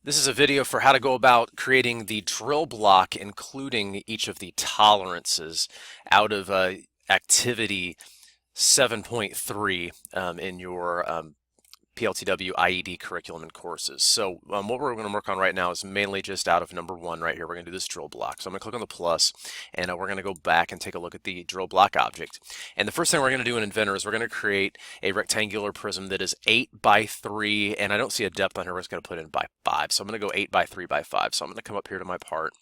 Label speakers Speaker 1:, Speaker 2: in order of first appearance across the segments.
Speaker 1: This is a video for how to go about creating the drill block, including each of the tolerances out of activity 7.3 in your PLTW IED curriculum and courses. So what we're going to work on right now is mainly just out of number one right here. We're going to do this drill block. So I'm going to click on the plus, and we're going to go back and take a look at the drill block object. And the first thing we're going to do in Inventor is we're going to create a rectangular prism that is 8 by 3, and I don't see a depth on here. We're just going to put in by 5. So I'm going to go 8 by 3 by 5. So I'm going to come up here to my part.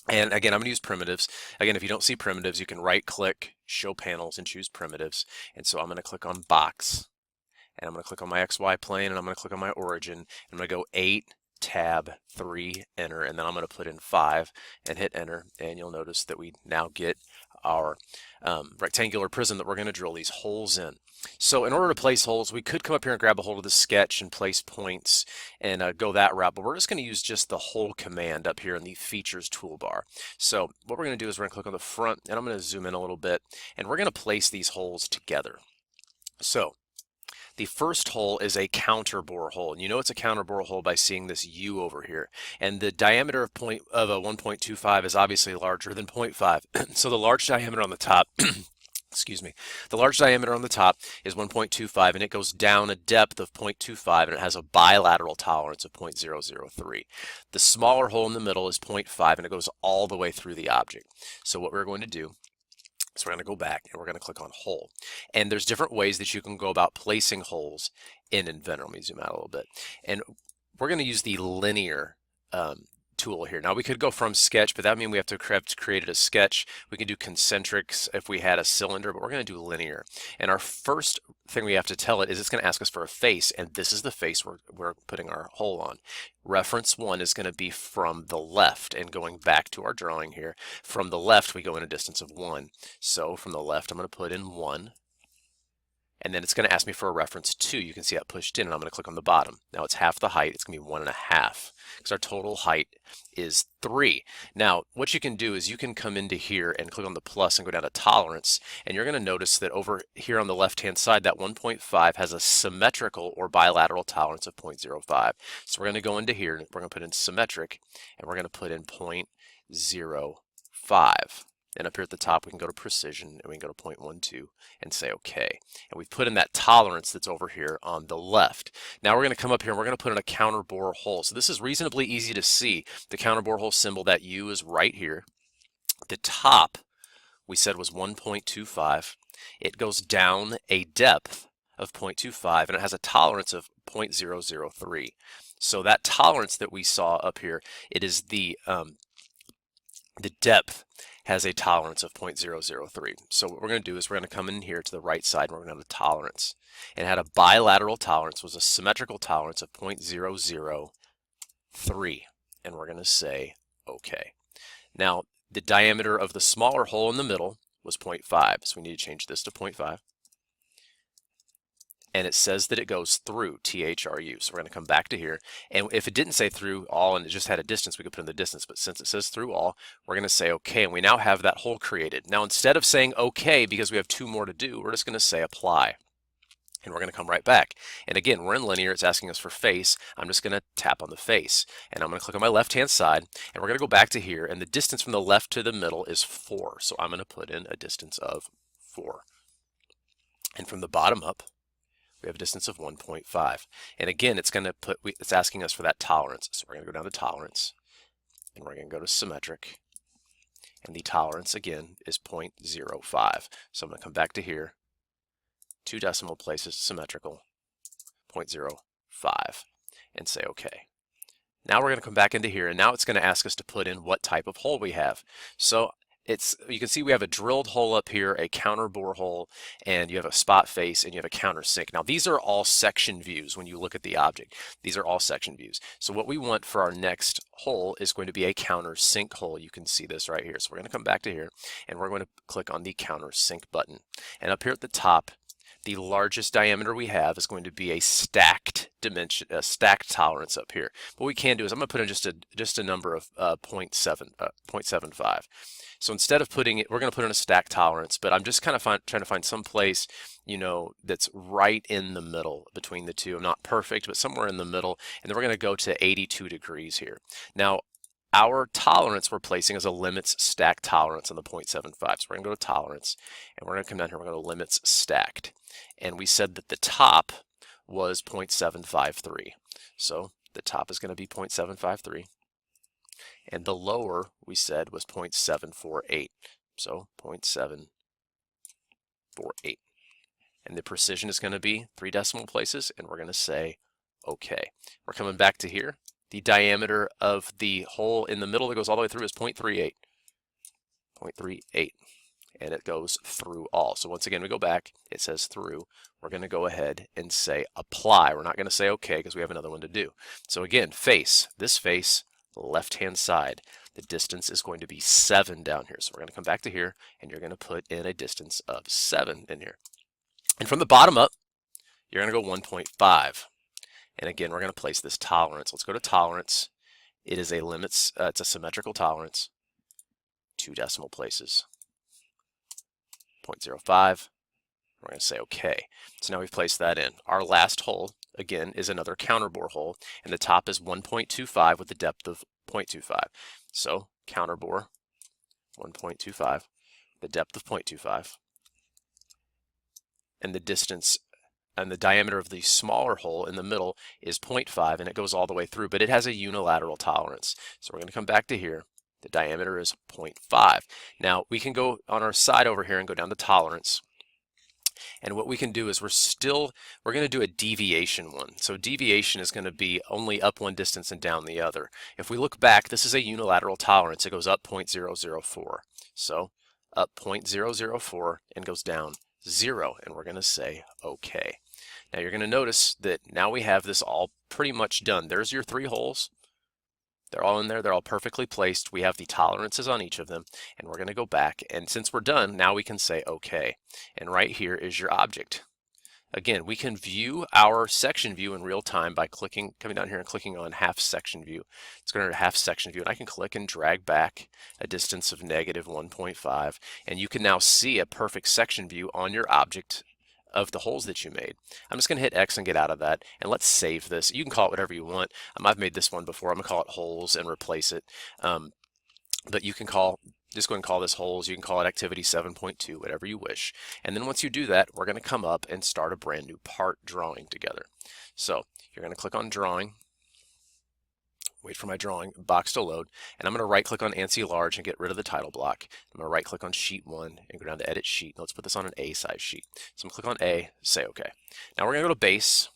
Speaker 1: And again, I'm going to use primitives. Again, if you don't see primitives, you can right click, show panels, and choose primitives. And so I'm going to click on box. And I'm going to click on my XY plane, and I'm going to click on my origin. I'm going to go 8, tab, 3, enter, and then I'm going to put in 5 and hit enter. And you'll notice that we now get our rectangular prism that we're going to drill these holes in. So in order to place holes, we could come up here and grab a hold of the sketch and place points and go that route, but we're just going to use just the hole command up here in the features toolbar. So what we're going to do is we're going to click on the front, and I'm going to zoom in a little bit, and we're going to place these holes together. So the first hole is a counter bore hole, and you know it's a counter bore hole by seeing this U over here. And the diameter of a 1.25 is obviously larger than 0.5. So the large diameter on the top, excuse me, the large diameter on the top is 1.25, and it goes down a depth of 0.25, and it has a bilateral tolerance of 0.003. The smaller hole in the middle is 0.5, and it goes all the way through the object. So what we're going to do, so we're going to go back and we're going to click on hole. And there's different ways that you can go about placing holes in Inventor. Let me zoom out a little bit. And we're going to use the linear tool here. Now we could go from sketch, but that would mean we have to have created a sketch. We can do concentrics if we had a cylinder, but we're going to do linear. And our first thing we have to tell it is it's going to ask us for a face, and this is the face we're putting our hole on. Reference 1 is going to be from the left, and going back to our drawing here, from the left we go in a distance of 1. So from the left I'm going to put in 1. And then it's going to ask me for a reference 2. You can see that pushed in, and I'm going to click on the bottom. Now it's half the height. It's going to be 1.5 because our total height is 3. Now what you can do is you can come into here and click on the plus and go down to tolerance, and you're going to notice that over here on the left hand side that 1.5 has a symmetrical or bilateral tolerance of 0.05. So we're going to go into here and we're going to put in symmetric, and we're going to put in 0.05. And up here at the top, we can go to precision, and we can go to 0.12 and say OK. And we've put in that tolerance that's over here on the left. Now we're going to come up here and we're going to put in a counter bore hole. So this is reasonably easy to see. The counter bore hole symbol, that U, is right here. The top, we said, was 1.25. It goes down a depth of 0.25, and it has a tolerance of 0.003. So that tolerance that we saw up here, it is the depth has a tolerance of 0.003. So what we're going to do is we're going to come in here to the right side, and we're going to have a tolerance. And it had a bilateral tolerance, was a symmetrical tolerance of 0.003. And we're going to say OK. Now the diameter of the smaller hole in the middle was 0.5, so we need to change this to 0.5. And it says that it goes through THRU. So we're going to come back to here. And if it didn't say through all and it just had a distance, we could put in the distance. But since it says through all, we're going to say OK. And we now have that hole created. Now, instead of saying OK, because we have 2 more to do, we're just going to say apply. And we're going to come right back. And again, we're in linear. It's asking us for face. I'm just going to tap on the face. And I'm going to click on my left-hand side. And we're going to go back to here. And the distance from the left to the middle is 4. So I'm going to put in a distance of 4. And from the bottom up, we have a distance of 1.5. And again, it's asking us for that tolerance. So we're going to go down to tolerance, and we're going to go to symmetric. And the tolerance, again, is 0.05. So I'm going to come back to here, 2 decimal places, symmetrical, 0.05, and say OK. Now we're going to come back into here, and now it's going to ask us to put in what type of hole we have. So you can see we have a drilled hole up here, a counter bore hole, and you have a spot face, and you have a counter sink. Now these are all section views when you look at the object. These are all section views. So what we want for our next hole is going to be a counter sink hole. You can see this right here. So we're going to come back to here, and we're going to click on the counter sink button. And up here at the top, the largest diameter we have is going to be a stacked dimension, stacked tolerance up here. What we can do is I'm going to put in just a number of 0.75. So instead of putting it, we're going to put in a stack tolerance, but I'm just kind of trying to find some place, that's right in the middle between the two. Not perfect, but somewhere in the middle. And then we're going to go to 82 degrees here. Now, our tolerance we're placing is a limits stack tolerance on the 0.75. So we're going to go to tolerance, and we're going to come down here, we're going to limits stacked. And we said that the top was 0.753. So the top is going to be 0.753. And the lower, we said, was 0.748. So 0.748. And the precision is going to be 3 decimal places, and we're going to say OK. We're coming back to here. The diameter of the hole in the middle that goes all the way through is 0.38. 0.38. And it goes through all. So once again, we go back. It says through. We're going to go ahead and say apply. We're not going to say OK because we have another one to do. So again, face. This face, left-hand side. The distance is going to be 7 down here. So we're going to come back to here, and you're going to put in a distance of 7 in here. And from the bottom up, you're going to go 1.5. And again, we're going to place this tolerance. Let's go to tolerance. It is a limits, it's a symmetrical tolerance. 2 decimal places. 0.05. We're going to say OK. So now we've placed that in. Our last hole, again, is another counterbore hole, and the top is 1.25 with the depth of 0.25. So counterbore, 1.25, the depth of 0.25, and the distance and the diameter of the smaller hole in the middle is 0.5, and it goes all the way through, but it has a unilateral tolerance. So we're going to come back to here. The diameter is 0.5. Now we can go on our side over here and go down to tolerance. And what we can do is we're going to do a deviation one. So deviation is going to be only up one distance and down the other. If we look back, this is a unilateral tolerance. It goes up 0.004. So up 0.004 and goes down 0. And we're going to say OK. Now you're going to notice that now we have this all pretty much done. There's your 3 holes. They're all in there. They're all perfectly placed. We have the tolerances on each of them, and we're going to go back. And since we're done, now we can say OK. And right here is your object. Again, we can view our section view in real time by coming down here and clicking on half section view. It's going to half section view, and I can click and drag back a distance of -1.5, and you can now see a perfect section view on your object of the holes that you made. I'm just going to hit X and get out of that, and let's save this. You can call it whatever you want. I've made this one before. I'm going to call it holes and replace it. But you can just go and call this holes. You can call it activity 7.2, whatever you wish. And then once you do that, we're going to come up and start a brand new part drawing together. So you're going to click on drawing. Wait for my drawing box to load, and I'm going to right click on ANSI large and get rid of the title block. I'm going to right click on sheet 1 and go down to edit sheet. Let's put this on an A size sheet. So I'm going to click on A, say OK. Now we're going to go to base,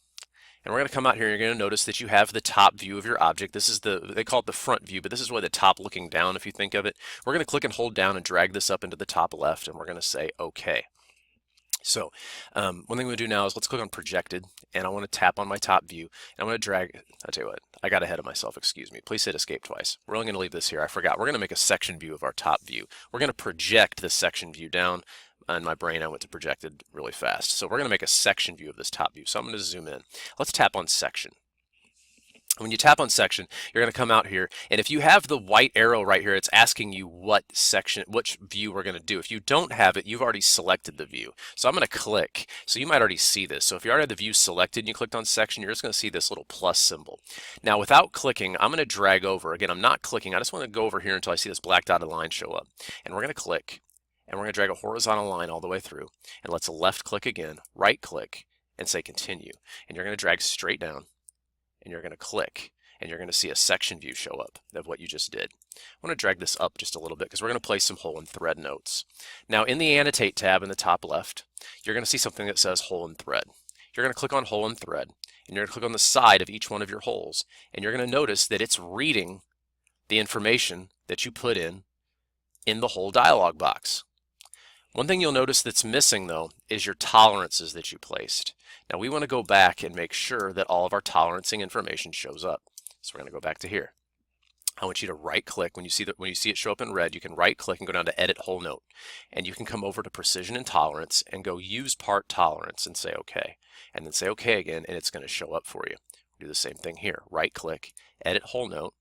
Speaker 1: and we're going to come out here, and you're going to notice that you have the top view of your object. This is they call it the front view, but this is really the top looking down if you think of it. We're going to click and hold down and drag this up into the top left, and we're going to say OK. So one thing we're going to do now is let's click on projected, and I want to tap on my top view, and I'm going to drag. I'll tell you what, I got ahead of myself, excuse me. Please hit escape twice. We're only going to leave this here. I forgot. We're going to make a section view of our top view. We're going to project this section view down. In my brain, I went to projected really fast. So we're going to make a section view of this top view. So I'm going to zoom in. Let's tap on section. When you tap on section, you're going to come out here, and if you have the white arrow right here, it's asking you which view we're going to do. If you don't have it, you've already selected the view. So I'm going to click. So you might already see this. So if you already have the view selected and you clicked on section, you're just going to see this little plus symbol. Now without clicking, I'm going to drag over. Again, I'm not clicking. I just want to go over here until I see this black dotted line show up. And we're going to click, and we're going to drag a horizontal line all the way through. And let's left click again, right click, and say continue. And you're going to drag straight down. And you're going to click, and you're going to see a section view show up of what you just did. I want to drag this up just a little bit because we're going to place some hole and thread notes. Now in the annotate tab in the top left, you're going to see something that says hole and thread. You're going to click on hole and thread, and you're going to click on the side of each one of your holes, and you're going to notice that it's reading the information that you put in the hole dialog box. One thing you'll notice that's missing though is your tolerances that you placed. Now we want to go back and make sure that all of our tolerancing information shows up. So we're going to go back to here. I want you to right click when you see it show up in red. You can right click and go down to edit whole note, and you can come over to precision and tolerance and go use part tolerance and say OK, and then say OK again, and it's going to show up for you. Do the same thing here. Right click, edit whole note,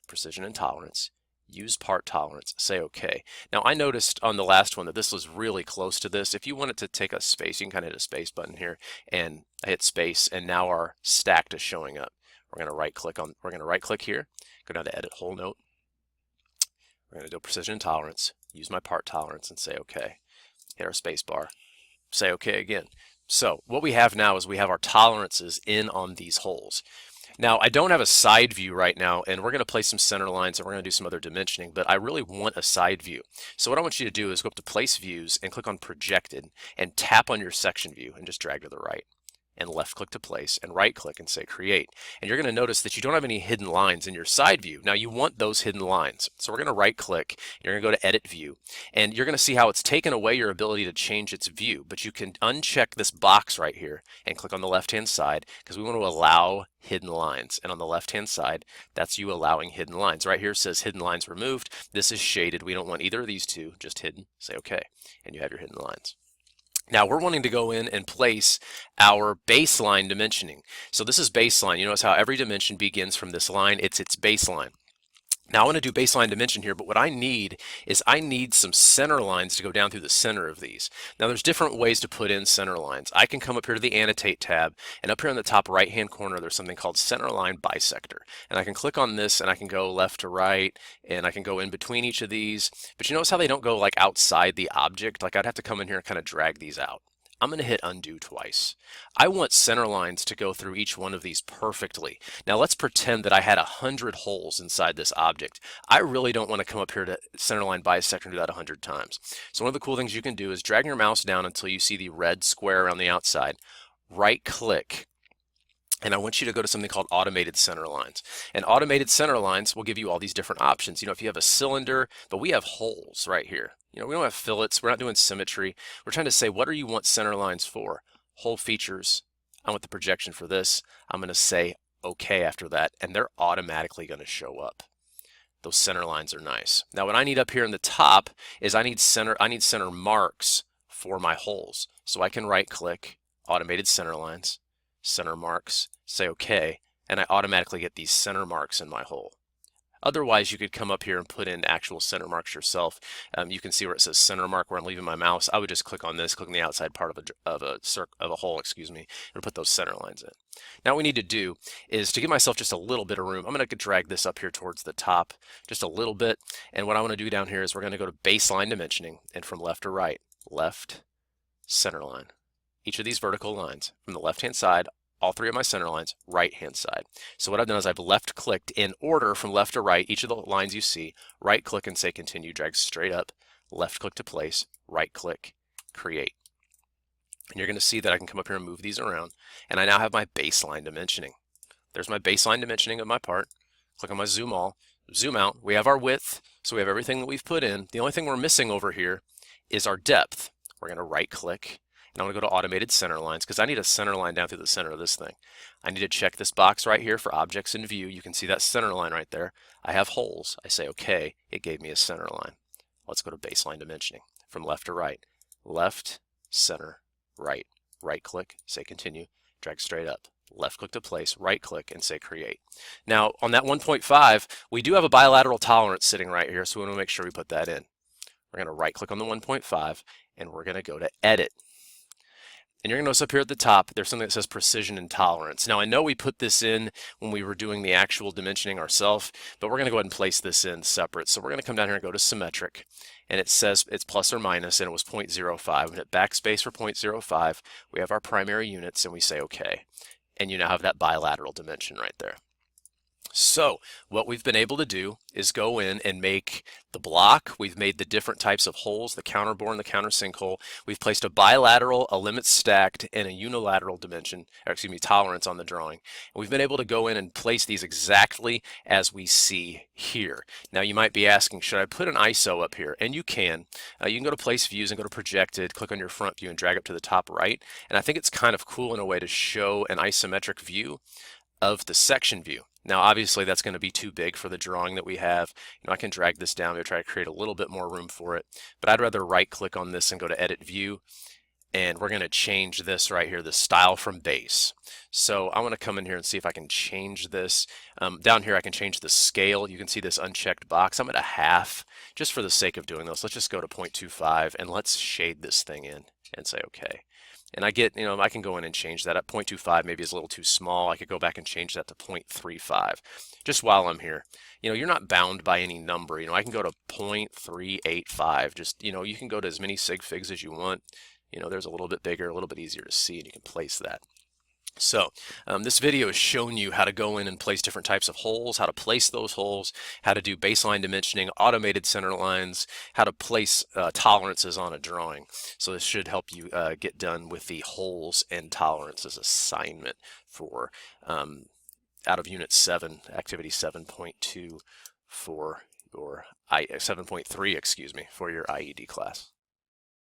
Speaker 1: precision and tolerance, use part tolerance, say OK. Now I noticed on the last one that this was really close to this. If you wanted to take a space, you can kind of hit a space button here, and I hit space, and now our stacked is showing up. We're going to right click here, go down to edit whole note. We're going to do precision and tolerance, use my part tolerance, and say OK. Hit our space bar, say OK again. So what we have now is we have our tolerances in on these holes. Now, I don't have a side view right now, and we're going to place some center lines and we're going to do some other dimensioning, but I really want a side view. So what I want you to do is go up to Place Views and click on Projected and tap on your section view and just drag to the right. And left click to place and right click and say create. And you're going to notice that you don't have any hidden lines in your side view. Now you want those hidden lines. So we're going to right click, you're going to go to edit view, and you're going to see how it's taken away your ability to change its view, but you can uncheck this box right here and click on the left hand side because we want to allow hidden lines. And on the left hand side, that's you allowing hidden lines. Right here it says hidden lines removed. This is shaded. We don't want either of these two, just hidden. Say okay, and you have your hidden lines. Now we're wanting to go in and place our baseline dimensioning. So this is baseline. You notice how every dimension begins from this line. It's its baseline. Now I want to do baseline dimension here, but what I need is I need some center lines to go down through the center of these. Now there's different ways to put in center lines. I can come up here to the Annotate tab, and up here in the top right hand corner there's something called Center Line Bisector. And I can click on this and I can go left to right, and I can go in between each of these. But you notice how they don't go like outside the object? Like I'd have to come in here and kind of drag these out. I'm going to hit undo twice. I want center lines to go through each one of these perfectly. Now let's pretend that I had 100 holes inside this object. I really don't want to come up here to center line bisector and do that 100 times. So one of the cool things you can do is drag your mouse down until you see the red square around the outside. Right click. And I want you to go to something called automated center lines. And automated center lines will give you all these different options. You know, if you have a cylinder, but we have holes right here. You know, we don't have fillets. We're not doing symmetry. We're trying to say, what do you want center lines for? Hole features. I want the projection for this. I'm going to say OK after that, and they're automatically going to show up. Those center lines are nice. Now, what I need up here in the top is I need center marks for my holes. So I can right click, automated center lines, center marks, say OK, and I automatically get these center marks in my hole. Otherwise, you could come up here and put in actual center marks yourself. You can see where it says center mark where I'm leaving my mouse. I would just click on this, click on the outside part of a hole, and put those center lines in. Now what we need to do is to give myself just a little bit of room. I'm going to drag this up here towards the top just a little bit. And what I want to do down here is we're going to go to baseline dimensioning, and from left to right, left, center line. Each of these vertical lines from the left-hand side, all three of my center lines, right-hand side. So what I've done is I've left-clicked in order from left to right, each of the lines you see, right-click and say continue, drag straight up, left-click to place, right-click, create. And you're going to see that I can come up here and move these around, and I now have my baseline dimensioning. There's my baseline dimensioning of my part. Click on my zoom all, zoom out. We have our width, so we have everything that we've put in. The only thing we're missing over here is our depth. We're going to right-click. And I want to go to automated center lines because I need a center line down through the center of this thing. I need to check this box right here for objects in view. You can see that center line right there. I have holes. I say OK. It gave me a center line. Let's go to baseline dimensioning from left to right. Left, center, right. Right click, say continue, drag straight up. Left click to place, right click, and say create. Now on that 1.5, we do have a bilateral tolerance sitting right here, so we want to make sure we put that in. We're going to right click on the 1.5 and we're going to go to edit. And you're going to notice up here at the top, there's something that says precision and tolerance. Now I know we put this in when we were doing the actual dimensioning ourselves, but we're going to go ahead and place this in separate. So we're going to come down here and go to symmetric, and it says it's plus or minus, and it was 0.05. We hit backspace for 0.05. We have our primary units, and we say OK. And you now have that bilateral dimension right there. So what we've been able to do is go in and make the block. We've made the different types of holes, the counterbore and the counter sinkhole. We've placed a bilateral, a limit stacked, and a unilateral tolerance on the drawing. And we've been able to go in and place these exactly as we see here. Now you might be asking, should I put an ISO up here? And you can. You can go to place views and go to projected, click on your front view and drag up to the top right. And I think it's kind of cool in a way to show an isometric view of the section view. Now, obviously, that's going to be too big for the drawing that we have. I can drag this down to try to create a little bit more room for it, but I'd rather right-click on this and go to Edit View, and we're going to change this right here, the style from base. So I want to come in here and see if I can change this. Down here I can change the scale. You can see this unchecked box. I'm at a half just for the sake of doing this. Let's just go to 0.25 and let's shade this thing in and say okay. And I get, I can go in and change that. At 0.25 maybe is a little too small. I could go back and change that to 0.35 just while I'm here. You're not bound by any number. I can go to 0.385. Just, you can go to as many sig figs as you want. There's a little bit bigger, a little bit easier to see, and you can place that. So this video has shown you how to go in and place different types of holes, how to place those holes, how to do baseline dimensioning, automated center lines, how to place tolerances on a drawing. So this should help you get done with the holes and tolerances assignment for out of Unit 7, Activity 7.2 for your 7.3, excuse me, for your IED class.